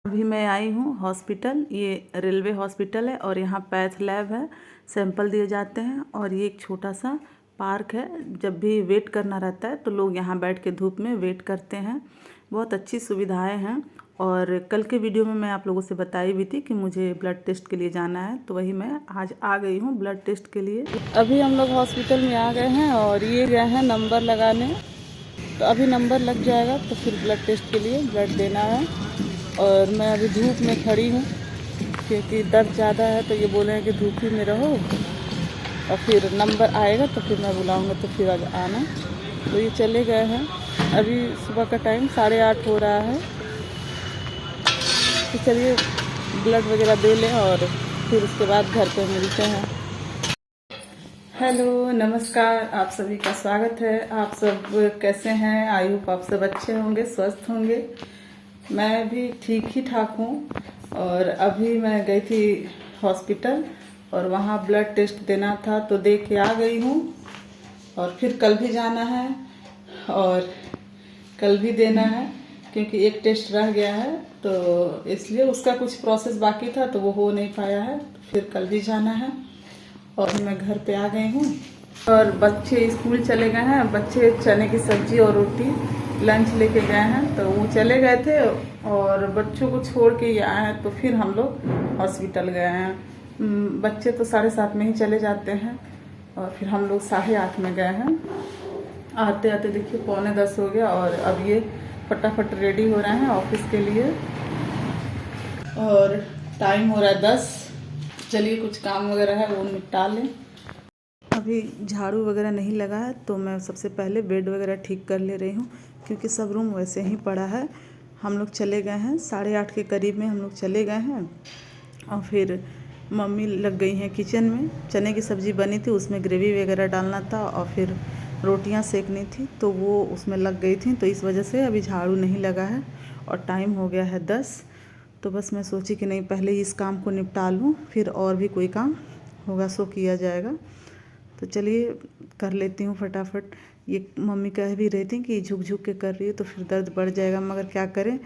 अभी मैं आई हूँ हॉस्पिटल। ये रेलवे हॉस्पिटल है और यहाँ पैथ लैब है, सैंपल दिए जाते हैं। और ये एक छोटा सा पार्क है। जब भी वेट करना रहता है तो लोग यहाँ बैठ के धूप में वेट करते हैं। बहुत अच्छी सुविधाएं हैं। और कल के वीडियो में मैं आप लोगों से बताई भी थी कि मुझे ब्लड टेस्ट के लिए जाना है, तो वही मैं आज आ गई हूँ ब्लड टेस्ट के लिए। अभी हम लोग हॉस्पिटल में आ गए हैं और ये गए हैं नंबर लगाने। तो अभी नंबर लग जाएगा तो फिर ब्लड टेस्ट के लिए ब्लड देना है। और मैं अभी धूप में खड़ी हूँ क्योंकि दर्द ज़्यादा है, तो ये बोले हैं कि धूप ही में रहो और फिर नंबर आएगा तो फिर मैं बुलाऊँगा, तो फिर आज आना। तो ये चले गए हैं। अभी सुबह का टाइम 8:30 हो रहा है। तो चलिए ब्लड वगैरह दे लें और फिर उसके बाद घर पे मिलते हैं। हेलो, नमस्कार, आप सभी का स्वागत है। आप सब कैसे हैं? आई होप आप सब अच्छे होंगे, स्वस्थ होंगे। मैं भी ठीक ही ठाक हूँ। और अभी मैं गई थी हॉस्पिटल और वहाँ ब्लड टेस्ट देना था, तो दे के आ गई हूँ। और फिर कल भी जाना है और कल भी देना है क्योंकि एक टेस्ट रह गया है, तो इसलिए उसका कुछ प्रोसेस बाकी था तो वो हो नहीं पाया है। तो फिर कल भी जाना है। और मैं घर पे आ गई हूँ और बच्चे स्कूल चले गए हैं। बच्चे चने की सब्जी और रोटी लंच लेके गए हैं, तो वो चले गए थे और बच्चों को छोड़ के ये आए हैं। तो फिर हम लोग हॉस्पिटल गए हैं। बच्चे तो 7:30 में ही चले जाते हैं और फिर हम लोग 8:30 में गए हैं। आते आते देखिए 9:45 हो गया और अब ये फटाफट रेडी हो रहे हैं ऑफिस के लिए। और टाइम हो रहा है 10। चलिए कुछ काम वगैरह है वो निपटा लें। अभी झाड़ू वगैरह नहीं लगा है, तो मैं सबसे पहले बेड वगैरह ठीक कर ले रही हूँ क्योंकि सब रूम वैसे ही पड़ा है। हम लोग चले गए हैं 8:30 के करीब में हम लोग चले गए हैं। और फिर मम्मी लग गई हैं किचन में। चने की सब्ज़ी बनी थी, उसमें ग्रेवी वगैरह डालना था और फिर रोटियां सेकनी थी, तो वो उसमें लग गई थी। तो इस वजह से अभी झाड़ू नहीं लगा है और टाइम हो गया है 10। तो बस मैं सोची कि नहीं, पहले ही इस काम को निपटा लूँ, फिर और भी कोई काम होगा सो किया जाएगा। तो चलिए कर लेती हूँ फटाफट। ये मम्मी कह भी रही थी कि झुक झुक के कर रही है तो फिर दर्द बढ़ जाएगा, मगर क्या करें,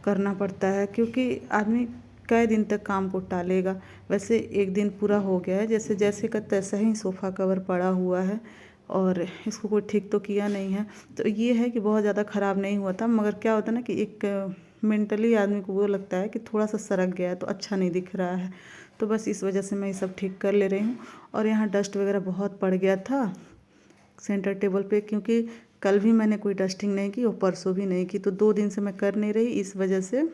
करना पड़ता है क्योंकि आदमी कई दिन तक काम को टालेगा। वैसे एक दिन पूरा हो गया है, जैसे जैसे का तैसा ही सोफ़ा कवर पड़ा हुआ है और इसको कोई ठीक तो किया नहीं है। तो ये है कि बहुत ज़्यादा ख़राब नहीं हुआ था, मगर क्या होता है ना कि एक मेंटली आदमी को वो लगता है कि थोड़ा सा सरक गया है तो अच्छा नहीं दिख रहा है। तो बस इस वजह से मैं ये सब ठीक कर ले रही हूँ। और यहाँ डस्ट वगैरह बहुत पड़ गया था सेंटर टेबल पे, क्योंकि कल भी मैंने कोई डस्टिंग नहीं की और परसों भी नहीं की, तो 2 दिन से मैं कर नहीं रही। इस वजह से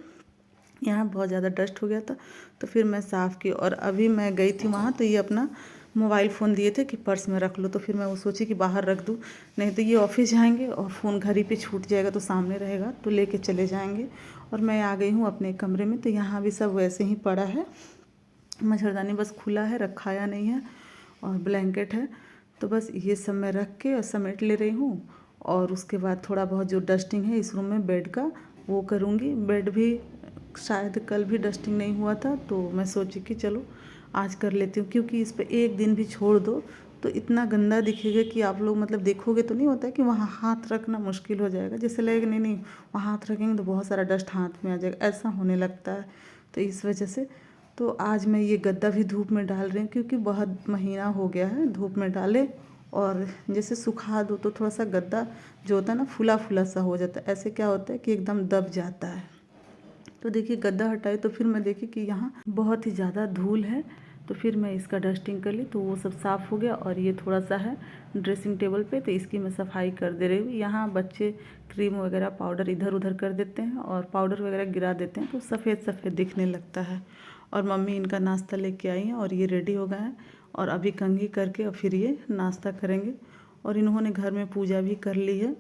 यहाँ बहुत ज़्यादा डस्ट हो गया था, तो फिर मैं साफ़ की। और अभी मैं गई थी वहाँ, तो ये अपना मोबाइल फ़ोन दिए थे कि पर्स में रख लो, तो फिर मैं वो सोची कि बाहर रख दूँ, नहीं तो ये ऑफिस जाएंगे और फ़ोन घर ही पे छूट जाएगा, तो सामने रहेगा तो लेके चले जाएंगे। और मैं आ गई हूँ अपने कमरे में, तो यहाँ भी सब वैसे ही पड़ा है। मच्छरदानी बस खुला है, रखाया नहीं है, और ब्लैंकेट है। तो बस ये सब मैं रख के और समेट ले रही हूँ। और उसके बाद थोड़ा बहुत जो डस्टिंग है इस रूम में बेड का वो करूँगी। बेड भी शायद कल भी डस्टिंग नहीं हुआ था, तो मैं सोची कि चलो आज कर लेती हूँ, क्योंकि इस पर एक दिन भी छोड़ दो तो इतना गंदा दिखेगा कि आप लोग मतलब देखोगे तो नहीं होता है कि वहाँ हाथ रखना मुश्किल हो जाएगा, जैसे लगेगा नहीं नहीं वहाँ हाथ रखेंगे तो बहुत सारा डस्ट हाथ में आ जाएगा, ऐसा होने लगता है। तो इस वजह से तो आज मैं ये गद्दा भी धूप में डाल रही हूँ, क्योंकि बहुत महीना हो गया है धूप में डाले। और जैसे सुखा दो तो थोड़ा सा गद्दा जो होता है ना फूला फूला सा हो जाता है, ऐसे क्या होता है कि एकदम दब जाता है। तो देखिए गद्दा हटाई तो फिर मैं देखी कि यहाँ बहुत ही ज़्यादा धूल है, तो फिर मैं इसका डस्टिंग कर ली, तो वो सब साफ़ हो गया। और ये थोड़ा सा है ड्रेसिंग टेबल पे, तो इसकी मैं सफाई कर दे रही हूँ। यहाँ बच्चे क्रीम वगैरह पाउडर इधर उधर कर देते हैं और पाउडर वगैरह गिरा देते हैं, तो सफ़ेद सफ़ेद दिखने लगता है। और मम्मी इनका नाश्ता लेके आई हैं और ये रेडी हो गए हैं और अभी कंघी करके और फिर ये नाश्ता करेंगे। और इन्होंने घर में पूजा भी कर ली है,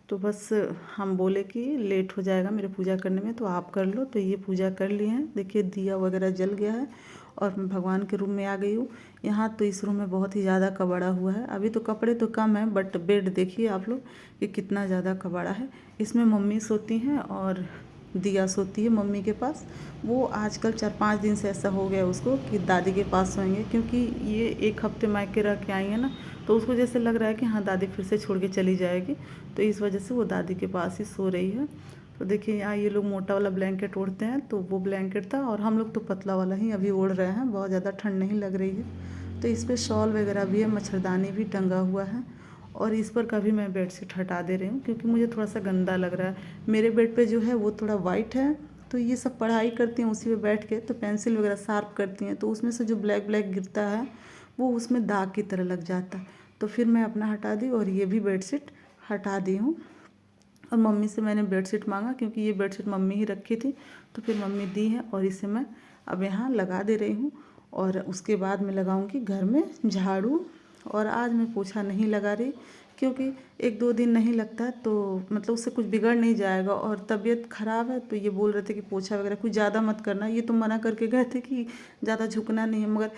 तो बस हम बोले कि लेट हो जाएगा मेरे पूजा करने में, तो आप कर लो। तो ये पूजा कर लिए हैं। देखिए दिया वगैरह जल गया है और मैं भगवान के रूम में आ गई हूँ। यहाँ तो इस रूम में बहुत ही ज़्यादा कबाड़ा हुआ है। अभी तो कपड़े तो कम है, बट बेड देखिए आप लोग कि कितना ज़्यादा कबाड़ा है। इसमें मम्मी सोती हैं और दिया सोती है मम्मी के पास। वो आजकल 4-5 दिन से ऐसा हो गया उसको कि दादी के पास सोएंगे, क्योंकि ये 1 हफ्ते मायके रह के आई है ना, तो उसको जैसे लग रहा है कि हाँ दादी फिर से छोड़ के चली जाएगी, तो इस वजह से वो दादी के पास ही सो रही है। तो देखिए यहाँ ये लोग मोटा वाला ब्लैंकेट ओढ़ते हैं, तो वो ब्लैंकेट था और हम लोग तो पतला वाला ही अभी ओढ़ रहे हैं, बहुत ज़्यादा ठंड नहीं लग रही है। तो इस पर शॉल वगैरह भी है, मच्छरदानी भी टंगा हुआ है। और इस पर का भी मैं बेडशीट हटा दे रही हूँ क्योंकि मुझे थोड़ा सा गंदा लग रहा है। मेरे बेड पे जो है वो थोड़ा वाइट है, तो ये सब पढ़ाई करती हैं उसी पे बैठ के, तो पेंसिल वगैरह शार्प करती हैं, तो उसमें से जो ब्लैक ब्लैक गिरता है वो उसमें दाग की तरह लग जाता है। तो फिर मैं अपना हटा दी और ये भी बेडशीट हटा दी हूँ। और मम्मी से मैंने बेडशीट मांगा क्योंकि ये बेडशीट मम्मी ही रखी थी, तो फिर मम्मी दी है और इसे मैं अब यहाँ लगा दे रही हूँ। और उसके बाद मैं लगाऊंगी घर में झाड़ू। और आज मैं पोछा नहीं लगा रही क्योंकि 1-2 दिन नहीं लगता तो मतलब उससे कुछ बिगड़ नहीं जाएगा। और तबीयत ख़राब है तो ये बोल रहे थे कि पोछा वगैरह कुछ ज़्यादा मत करना, ये तो मना करके गए थे कि ज़्यादा झुकना नहीं है, मगर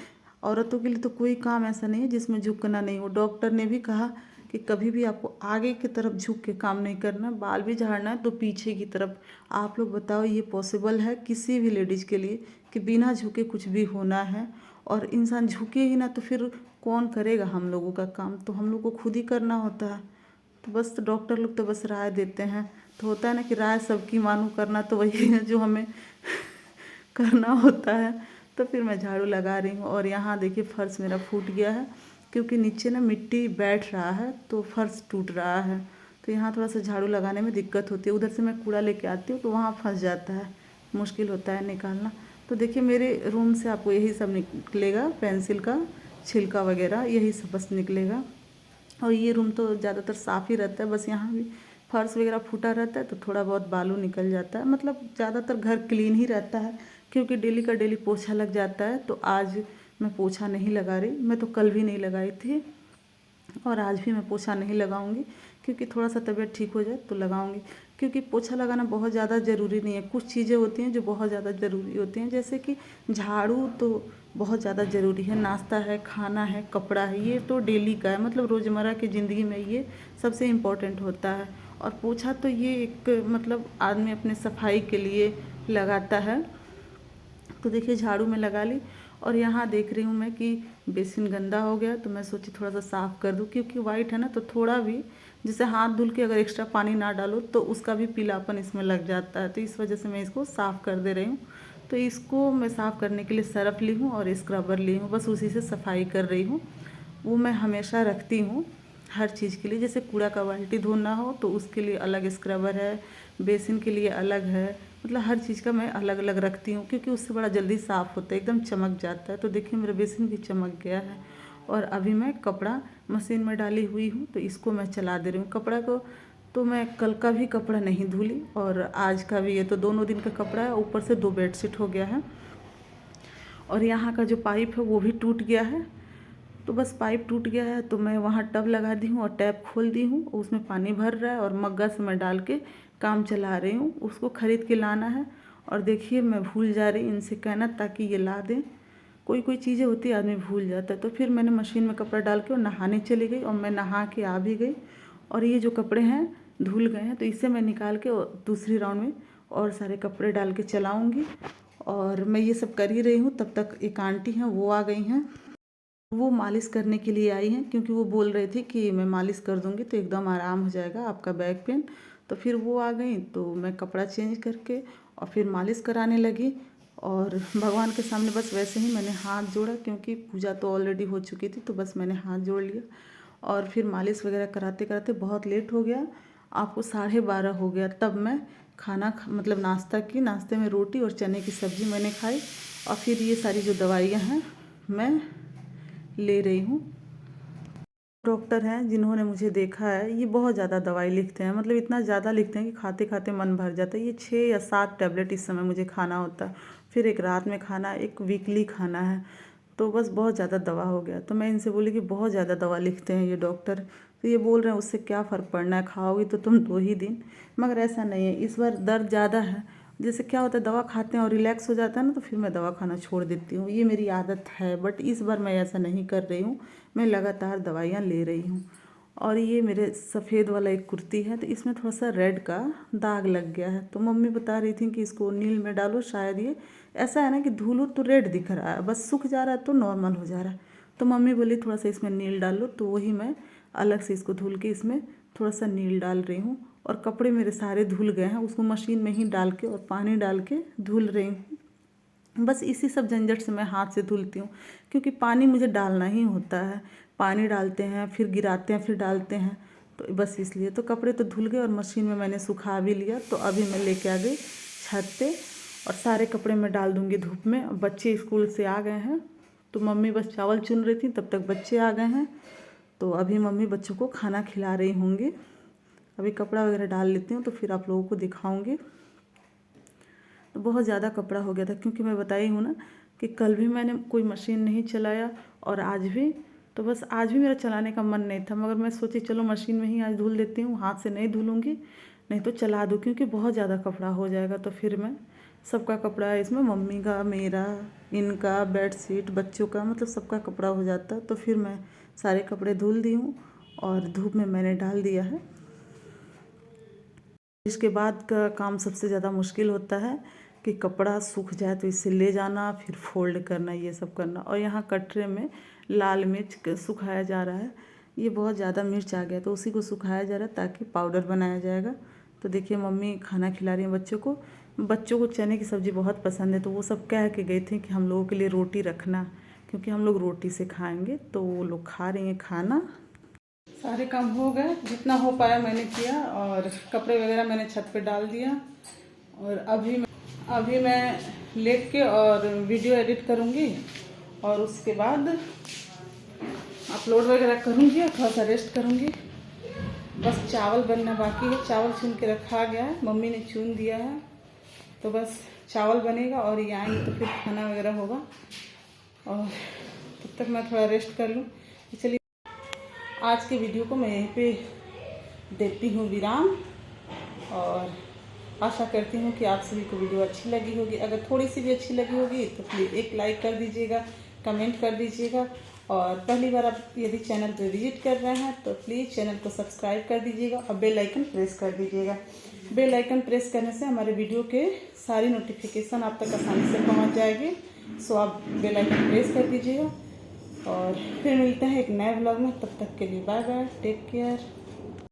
औरतों के लिए तो कोई काम ऐसा नहीं है जिसमें झुकना नहीं हो। डॉक्टर ने भी कहा कि कभी भी आपको आगे की तरफ झुक के काम नहीं करना, बाल भी झाड़ना है तो पीछे की तरफ। आप लोग बताओ ये पॉसिबल है किसी भी लेडीज़ के लिए कि बिना झुके कुछ भी होना है? और इंसान झुके ही ना तो फिर कौन करेगा हम लोगों का काम? तो हम लोग को खुद ही करना होता है। तो बस डॉक्टर लोग तो बस राय देते हैं, तो होता है ना कि राय सबकी मानू, करना तो वही है जो हमें करना होता है। तो फिर मैं झाड़ू लगा रही हूँ। और यहाँ देखिए फर्श मेरा फूट गया है क्योंकि नीचे ना मिट्टी बैठ रहा है तो फर्श टूट रहा है। तो यहाँ थोड़ा सा झाड़ू लगाने में दिक्कत होती है, उधर से मैं कूड़ा लेके आती हूँ तो वहाँ फंस जाता है, मुश्किल होता है निकालना। तो देखिए मेरे रूम से आपको यही सब निकलेगा, पेंसिल का छिलका वगैरह यही सब बस निकलेगा। और ये रूम तो ज़्यादातर साफ़ ही रहता है, बस यहाँ भी फर्श वगैरह फूटा रहता है तो थोड़ा बहुत बालू निकल जाता है। मतलब ज़्यादातर घर क्लीन ही रहता है क्योंकि डेली का डेली पोछा लग जाता है। तो आज मैं पोछा नहीं लगा रही, मैं तो कल भी नहीं लगाई थी और आज भी मैं पोछा नहीं लगाऊंगी क्योंकि थोड़ा सा तबीयत ठीक हो जाए तो लगाऊंगी। क्योंकि पोछा लगाना बहुत ज़्यादा ज़रूरी नहीं है, कुछ चीज़ें होती हैं जो बहुत ज़्यादा ज़रूरी होती हैं, जैसे कि झाड़ू तो बहुत ज़्यादा ज़रूरी है, नाश्ता है, खाना है, कपड़ा है, ये तो डेली का है, मतलब रोज़मर्रा की ज़िंदगी में ये सबसे इम्पोर्टेंट होता है। और पोछा तो ये एक मतलब आदमी अपने सफाई के लिए लगाता है। तो देखिए झाड़ू में लगा ली। और यहाँ देख रही हूँ मैं कि बेसिन गंदा हो गया तो मैं सोची थोड़ा सा साफ़ कर दूँ क्योंकि वाइट है ना, तो थोड़ा भी जैसे हाथ धुल के अगर एक्स्ट्रा पानी ना डालो तो उसका भी पीलापन इसमें लग जाता है, तो इस वजह से मैं इसको साफ़ कर दे रही हूँ। तो इसको मैं साफ़ करने के लिए सरफ ली हूँ और स्क्रबर ली हूँ, बस उसी से सफाई कर रही हूँ। वो मैं हमेशा रखती हूँ हर चीज़ के लिए, जैसे कूड़ा का बाल्टी धोना हो तो उसके लिए अलग स्क्रबर है, बेसिन के लिए अलग है, मतलब हर चीज़ का मैं अलग अलग रखती हूँ क्योंकि उससे बड़ा जल्दी साफ़ होता है, एकदम चमक जाता है। तो देखिए मेरा बेसिन भी चमक गया है। और अभी मैं कपड़ा मशीन में डाली हुई हूँ तो इसको मैं चला दे रही हूँ कपड़ा को। तो मैं कल का भी कपड़ा नहीं धुली और आज का भी, ये तो दोनों दिन का कपड़ा है, ऊपर से 2 बेडशीट हो गया है। और यहाँ का जो पाइप है वो भी टूट गया है, तो बस पाइप टूट गया है तो मैं वहाँ टब लगा दी हूँ और टैप खोल दी हूँ, उसमें पानी भर रहा है और मग्गा से मैं डाल के काम चला रही हूँ। उसको ख़रीद के लाना है और देखिए मैं भूल जा रही इनसे कहना ताकि ये ला दें। कोई कोई चीज़ें होती है आदमी भूल जाता है। तो फिर मैंने मशीन में कपड़ा डाल के और नहाने चली गई और मैं नहा के आ भी गई। और ये जो कपड़े हैं धुल गए हैं तो इसे मैं निकाल के दूसरी राउंड में और सारे कपड़े डाल के चलाऊँगी। और मैं ये सब कर ही रही हूँ, तब तक एक आंटी हैं वो आ गई हैं, वो मालिश करने के लिए आई हैं क्योंकि वो बोल रहे थे कि मैं मालिश कर दूंगी तो एकदम आराम हो जाएगा आपका बैक पेन। तो फिर वो आ गई तो मैं कपड़ा चेंज करके और फिर मालिश कराने लगी। और भगवान के सामने बस वैसे ही मैंने हाथ जोड़ा क्योंकि पूजा तो ऑलरेडी हो चुकी थी, तो बस मैंने हाथ जोड़ लिया। और फिर मालिश वगैरह कराते कराते बहुत लेट हो गया, आपको 12:30 हो गया। तब मैं खाना मतलब नाश्ता की, नाश्ते में रोटी और चने की सब्ज़ी मैंने खाई। और फिर ये सारी जो दवाइयाँ हैं मैं ले रही हूँ। डॉक्टर हैं जिन्होंने मुझे देखा है, ये बहुत ज़्यादा दवाई लिखते हैं, मतलब इतना ज़्यादा लिखते हैं कि खाते खाते मन भर जाता है। ये 6 या 7 टैबलेट इस समय मुझे खाना होता है, फिर एक रात में खाना, एक वीकली खाना है। तो बस बहुत ज़्यादा दवा हो गया। तो मैं इनसे बोली कि बहुत ज़्यादा दवा लिखते हैं ये डॉक्टर। तो ये बोल रहे हैं उससे क्या फ़र्क पड़ना है, खाओगी तो तुम 2 ही दिन। मगर ऐसा नहीं है, इस बार दर्द ज़्यादा है। जैसे क्या होता है दवा खाते हैं और रिलैक्स हो जाता है ना, तो फिर मैं दवा खाना छोड़ देती हूँ, ये मेरी आदत है। बट इस बार मैं ऐसा नहीं कर रही हूँ, मैं लगातार दवाइयाँ ले रही हूँ। और ये मेरे सफ़ेद वाला एक कुर्ती है तो इसमें थोड़ा सा रेड का दाग लग गया है। तो मम्मी बता रही थी कि इसको नील में डालो, शायद ये ऐसा है ना कि धुलो तो रेड दिख रहा है, बस सूख जा रहा है तो नॉर्मल हो जा रहा है। तो मम्मी बोली थोड़ा सा इसमें नील डालो, तो वही मैं अलग से इसको धुल के इसमें थोड़ा सा नील डाल रही हूँ। और कपड़े मेरे सारे धुल गए हैं, उसको मशीन में ही डाल के और पानी डाल के धुल रही हूँ। बस इसी सब झंझट से मैं हाथ से धुलती हूँ, क्योंकि पानी मुझे डालना ही होता है। पानी डालते हैं, फिर गिराते हैं, फिर डालते हैं, तो बस इसलिए तो कपड़े तो धुल गए और मशीन में मैंने सुखा भी लिया। तो अभी मैं लेके आ गई छत पे और सारे कपड़े मैं डाल दूँगी धूप में। बच्चे स्कूल से आ गए हैं, तो मम्मी बस चावल चुन रही थी, तब तक बच्चे आ गए हैं। तो अभी मम्मी बच्चों को खाना खिला रही होंगी। अभी कपड़ा वगैरह डाल लेती हूँ, तो फिर आप लोगों को दिखाऊंगी। तो बहुत ज़्यादा कपड़ा हो गया था, क्योंकि मैं बताई हूँ ना कि कल भी मैंने कोई मशीन नहीं चलाया और आज भी। तो बस आज भी मेरा चलाने का मन नहीं था, मगर मैं सोची चलो मशीन में ही आज धुल देती हूँ, हाथ से नहीं धुलूँगी, नहीं तो चला दूँ, क्योंकि बहुत ज़्यादा कपड़ा हो जाएगा। तो फिर मैं सबका कपड़ा है इसमें, मम्मी का, मेरा, इनका, बेडशीट, बच्चों का, मतलब सबका कपड़ा हो जाता। तो फिर मैं सारे कपड़े धुल दी हूँ और धूप में मैंने डाल दिया है। इसके बाद का काम सबसे ज़्यादा मुश्किल होता है कि कपड़ा सूख जाए तो इसे ले जाना, फिर फोल्ड करना, ये सब करना। और यहाँ कटरे में लाल मिर्च सुखाया जा रहा है। ये बहुत ज़्यादा मिर्च आ गया, तो उसी को सुखाया जा रहा है ताकि पाउडर बनाया जाएगा। तो देखिए मम्मी खाना खिला रही हैं बच्चों को। बच्चों को चने की सब्ज़ी बहुत पसंद है, तो वो सब कह के गए थे कि हम लोगों के लिए रोटी रखना, क्योंकि हम लोग रोटी से खाएँगे। तो वो लोग खा रही हैं खाना। सारे काम हो गए, जितना हो पाया मैंने किया, और कपड़े वगैरह मैंने छत पे डाल दिया। और अभी मैं लेट के और वीडियो एडिट करूँगी, और उसके बाद अपलोड वगैरह करूँगी और थोड़ा सा रेस्ट करूँगी। बस चावल बनना बाकी है, चावल चुन के रखा गया है, मम्मी ने चुन दिया है। तो बस चावल बनेगा और ये आएंगे तो फिर खाना वगैरह होगा, और तब तक मैं थोड़ा रेस्ट कर लूँ। चलिए आज के वीडियो को मैं यहीं पे देती हूँ विराम, और आशा करती हूँ कि आप सभी को वीडियो अच्छी लगी होगी। अगर थोड़ी सी भी अच्छी लगी होगी तो प्लीज़ एक लाइक कर दीजिएगा, कमेंट कर दीजिएगा, और पहली बार आप यदि चैनल पर विजिट कर रहे हैं तो प्लीज़ चैनल को सब्सक्राइब कर दीजिएगा और बेल आइकन प्रेस कर दीजिएगा। बेल आइकन प्रेस करने से हमारे वीडियो के सारी नोटिफिकेशन आप तक आसानी से पहुँच जाएगी। सो आप बेल आइकन प्रेस कर दीजिएगा, और फिर मिलते हैं एक नए ब्लॉग में। तब तक के लिए बाय बाय, टेक केयर।